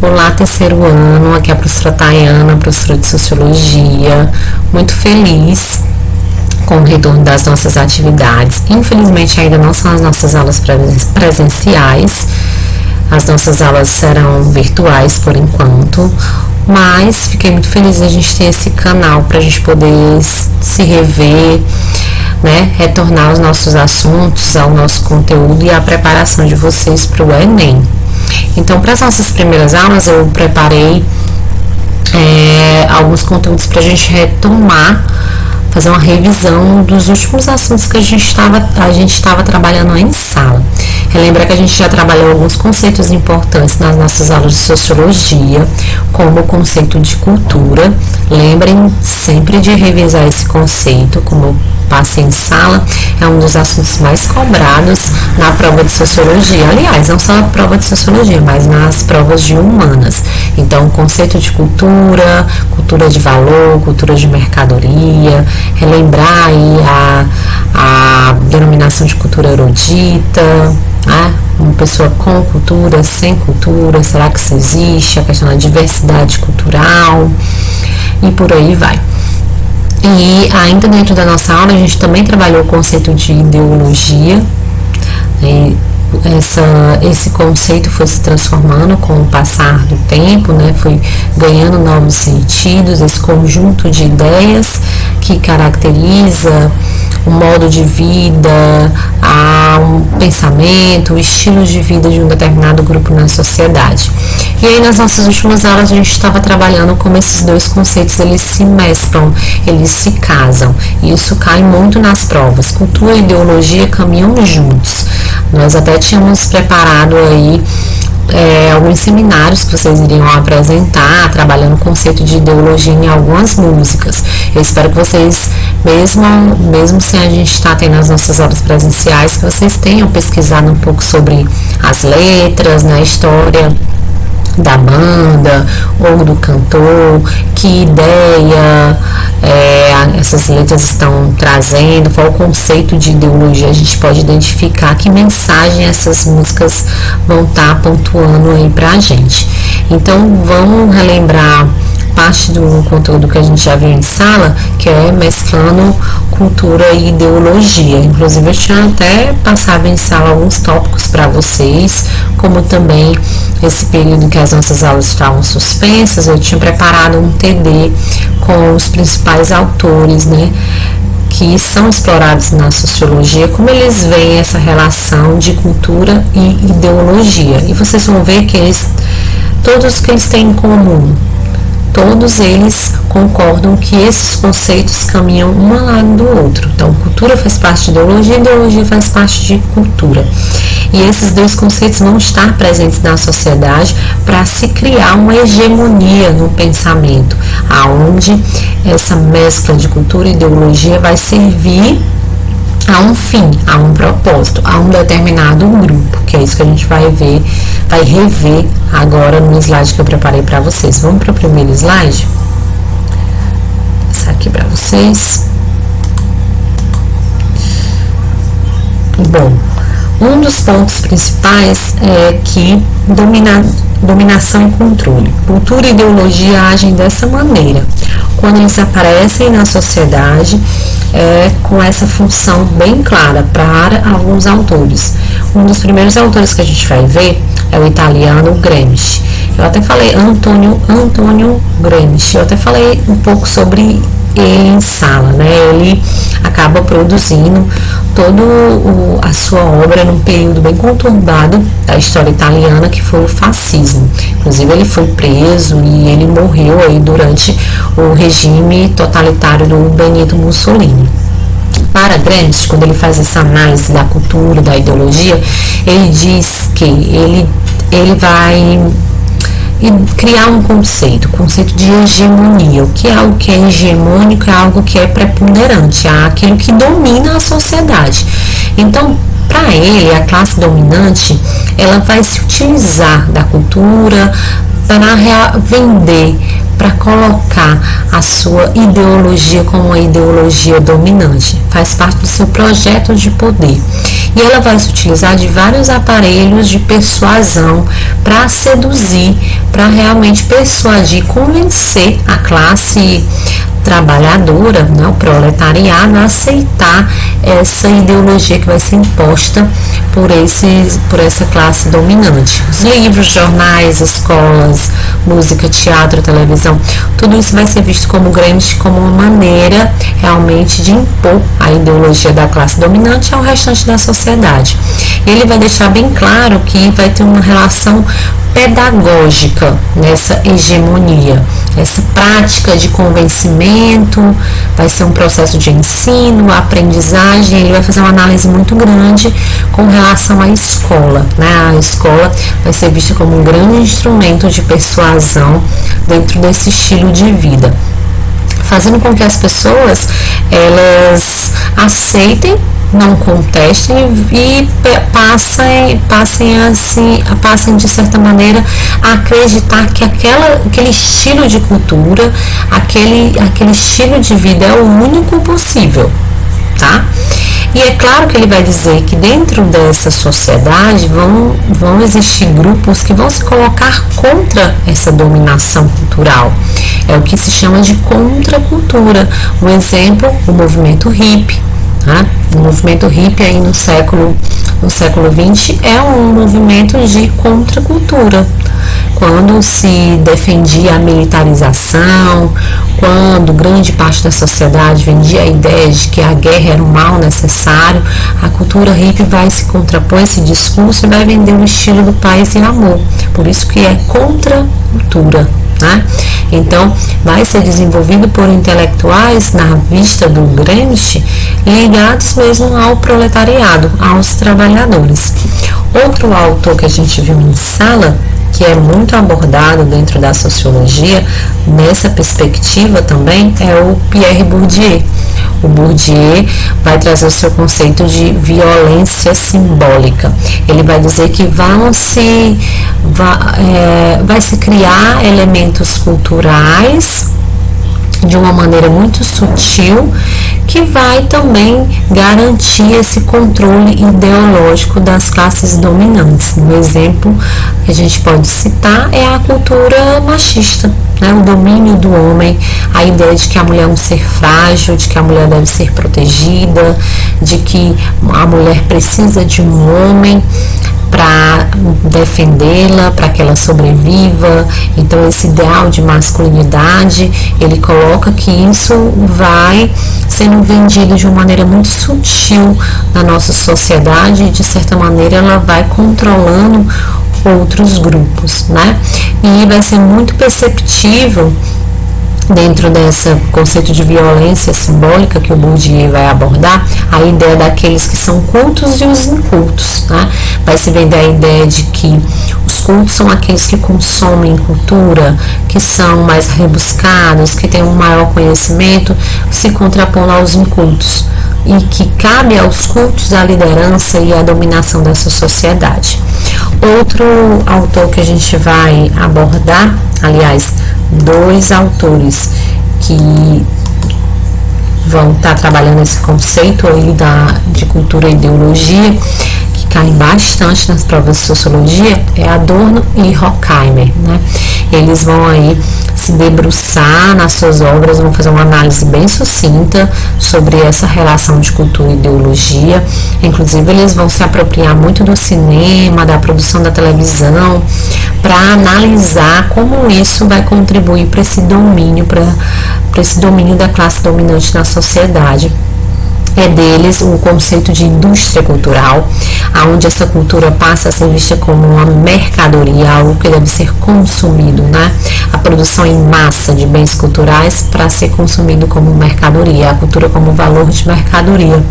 Olá, terceiro ano, aqui é a professora Tayana, professora de Sociologia, muito feliz com o retorno das nossas atividades. Infelizmente ainda não são as nossas aulas presenciais, as nossas aulas serão virtuais por enquanto, mas fiquei muito feliz de a gente ter esse canal para a gente poder se rever, né, retornar aos nossos assuntos, ao nosso conteúdo e à preparação de vocês para o Enem. Então, para as nossas primeiras aulas, eu preparei alguns conteúdos para a gente retomar, fazer uma revisão dos últimos assuntos que a gente estava trabalhando em sala. Relembra que a gente já trabalhou alguns conceitos importantes nas nossas aulas de Sociologia, como o conceito de cultura. Lembrem sempre de revisar esse conceito, como eu passei em sala, é um dos assuntos mais cobrados na prova de Sociologia. Aliás, não só na prova de Sociologia, mas nas provas de Humanas. Então, conceito de cultura, cultura de valor, cultura de mercadoria, relembrar aí a denominação de cultura erudita, né? Uma pessoa com cultura, sem cultura, será que isso existe? A questão da diversidade cultural e por aí vai. E ainda dentro da nossa aula a gente também trabalhou o conceito de ideologia. Esse conceito foi se transformando com o passar do tempo, né? Foi ganhando novos sentidos, esse conjunto de ideias que caracteriza o modo de vida, um pensamento, o estilo de vida de um determinado grupo na sociedade. E aí nas nossas últimas aulas a gente estava trabalhando como esses dois conceitos eles se mesclam, eles se casam, e isso cai muito nas provas. Cultura e ideologia caminham juntos. Nós até tínhamos preparado aí alguns seminários que vocês iriam apresentar, trabalhando o conceito de ideologia em algumas músicas. Eu espero que vocês, mesmo sem a gente estar tendo as nossas aulas presenciais, que vocês tenham pesquisado um pouco sobre as letras, né, a história da banda ou do cantor, que ideia essas letras estão trazendo, qual o conceito de ideologia a gente pode identificar, que mensagem essas músicas vão estar pontuando aí pra gente. Então vamos relembrar parte do conteúdo que a gente já viu em sala, que é mesclando cultura e ideologia. Inclusive eu tinha até passado em sala alguns tópicos para vocês, como também esse período que as nossas aulas estavam suspensas, eu tinha preparado um TD com os principais autores, né, que são explorados na sociologia, como eles veem essa relação de cultura e ideologia. E vocês vão ver que todos que eles têm em comum, todos eles concordam que esses conceitos caminham um ao lado do outro. Então, cultura faz parte de ideologia, ideologia faz parte de cultura. E esses dois conceitos vão estar presentes na sociedade para se criar uma hegemonia no pensamento, aonde essa mescla de cultura e ideologia vai servir a um fim, a um propósito, a um determinado grupo, que é isso que a gente vai rever agora no slide que eu preparei para vocês. Vamos para o primeiro slide? Vou passar aqui para vocês. Bom, um dos pontos principais é que dominação e controle. Cultura e ideologia agem dessa maneira. Quando eles aparecem na sociedade, com essa função bem clara para alguns autores. Um dos primeiros autores que a gente vai ver é o italiano Gramsci. Eu até falei Antonio Gramsci. Eu até falei um pouco sobre ele em sala, né? Ele acaba produzindo toda a sua obra num período bem conturbado da história italiana, que foi o fascismo. Inclusive ele foi preso e ele morreu aí durante o regime totalitário do Benito Mussolini. Para Gramsci, quando ele faz essa análise da cultura, da ideologia, ele diz que ele vai criar um conceito de hegemonia. O que é algo que é hegemônico é algo que é preponderante, é aquilo que domina a sociedade. Então, para ele, a classe dominante, ela vai se utilizar da cultura para vender, para colocar a sua ideologia como uma ideologia dominante. Faz parte do seu projeto de poder. E ela vai se utilizar de vários aparelhos de persuasão para seduzir, para realmente persuadir, convencer a classe trabalhadora, né, o proletariado, a aceitar essa ideologia que vai ser imposta por essa classe dominante. Os livros, jornais, escolas, música, teatro, televisão, tudo isso vai ser visto como Gramsci como uma maneira realmente de impor a ideologia da classe dominante ao restante da sociedade. Ele vai deixar bem claro que vai ter uma relação pedagógica nessa hegemonia, essa prática de convencimento, vai ser um processo de ensino, aprendizagem. Ele vai fazer uma análise muito grande com relação à escola, né? A escola vai ser vista como um grande instrumento de persuasão dentro desse estilo de vida, fazendo com que as pessoas elas aceitem, não contestem e passem de certa maneira a acreditar que aquele estilo de cultura, aquele estilo de vida é o único possível, tá? E é claro que ele vai dizer que dentro dessa sociedade vão existir grupos que vão se colocar contra essa dominação cultural. É o que se chama de contracultura. Um exemplo, o movimento hippie. O movimento hippie aí no século XX é um movimento de contracultura. Quando se defendia a militarização, quando grande parte da sociedade vendia a ideia de que a guerra era um mal necessário, a cultura hippie vai se contrapor esse discurso e vai vender o estilo do paz e amor. Por isso que é contracultura, né? Então, vai ser desenvolvido por intelectuais, na vista do Gramsci, ligados mesmo ao proletariado, aos trabalhadores. Outro autor que a gente viu em sala, que é muito abordado dentro da sociologia, nessa perspectiva também, é o Pierre Bourdieu. O Bourdieu vai trazer o seu conceito de violência simbólica. Ele vai dizer que vai se criar elementos culturais de uma maneira muito sutil, que vai também garantir esse controle ideológico das classes dominantes. Um exemplo que a gente pode citar é a cultura machista, né? O domínio do homem, a ideia de que a mulher é um ser frágil, de que a mulher deve ser protegida, de que a mulher precisa de um homem para defendê-la, para que ela sobreviva. Então esse ideal de masculinidade, ele coloca que isso vai sendo vendido de uma maneira muito sutil na nossa sociedade e de certa maneira ela vai controlando outros grupos, né? E vai ser muito perceptível dentro desse conceito de violência simbólica que o Bourdieu vai abordar, a ideia daqueles que são cultos e os incultos, né? Vai se vender a ideia de que os cultos são aqueles que consomem cultura, que são mais rebuscados, que têm um maior conhecimento, se contrapondo aos incultos, e que cabe aos cultos a liderança e a dominação dessa sociedade. Outro autor que a gente vai abordar, aliás, dois autores que vão estar trabalhando esse conceito aí de cultura e ideologia, que caem bastante nas provas de sociologia, é Adorno e Horkheimer, né? Eles vão aí se debruçar nas suas obras, vão fazer uma análise bem sucinta sobre essa relação de cultura e ideologia. Inclusive, eles vão se apropriar muito do cinema, da produção da televisão, para analisar como isso vai contribuir para esse domínio da classe dominante na sociedade. É deles o conceito de indústria cultural, onde essa cultura passa a ser vista como uma mercadoria, algo que deve ser consumido, né? A produção em massa de bens culturais para ser consumido como mercadoria, a cultura como valor de mercadoria.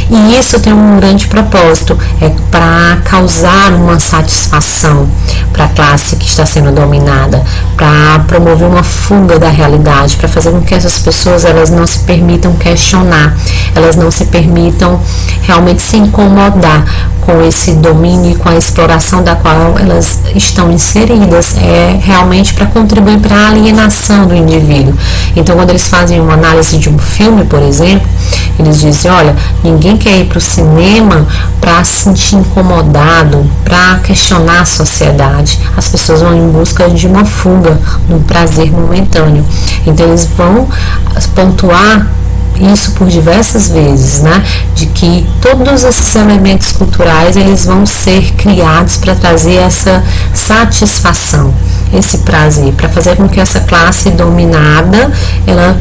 E isso tem um grande propósito, é para causar uma satisfação para a classe que está sendo dominada, para promover uma fuga da realidade, para fazer com que essas pessoas elas não se permitam questionar, elas não se permitam realmente se incomodar com esse domínio e com a exploração da qual elas estão inseridas, realmente para contribuir para a alienação do indivíduo. Então, quando eles fazem uma análise de um filme, por exemplo, eles dizem, olha, ninguém quer ir para o cinema para se sentir incomodado, para questionar a sociedade. As pessoas vão em busca de uma fuga, de um prazer momentâneo. Então, eles vão pontuar isso por diversas vezes, né? De que todos esses elementos culturais eles vão ser criados para trazer essa satisfação, esse prazer, para fazer com que essa classe dominada ela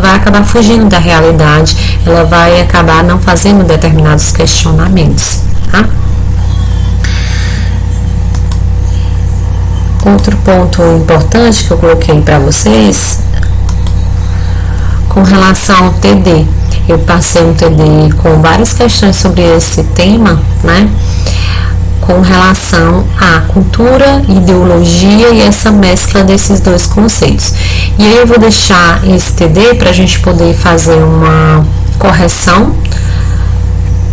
vai acabar fugindo da realidade, ela vai acabar não fazendo determinados questionamentos, tá? Outro ponto importante que eu coloquei para vocês com relação ao TD. Eu passei um TD com várias questões sobre esse tema, né? Com relação à cultura, ideologia e essa mescla desses dois conceitos. E aí eu vou deixar esse TD para a gente poder fazer uma correção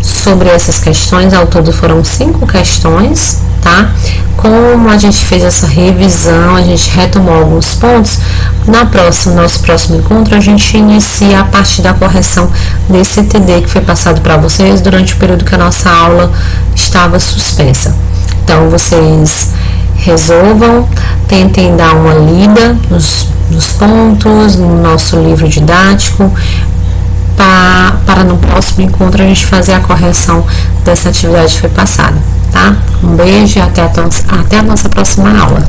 sobre essas questões. Ao todo foram 5 questões, tá? Como a gente fez essa revisão, a gente retomou alguns pontos, nosso próximo encontro a gente inicia a partir da correção desse TD que foi passado para vocês durante o período que a nossa aula estava suspensa. Então vocês resolvam, tentem dar uma lida nos pontos, no nosso livro didático, para no próximo encontro a gente fazer a correção dessa atividade que foi passada, tá? Um beijo e até a nossa próxima aula.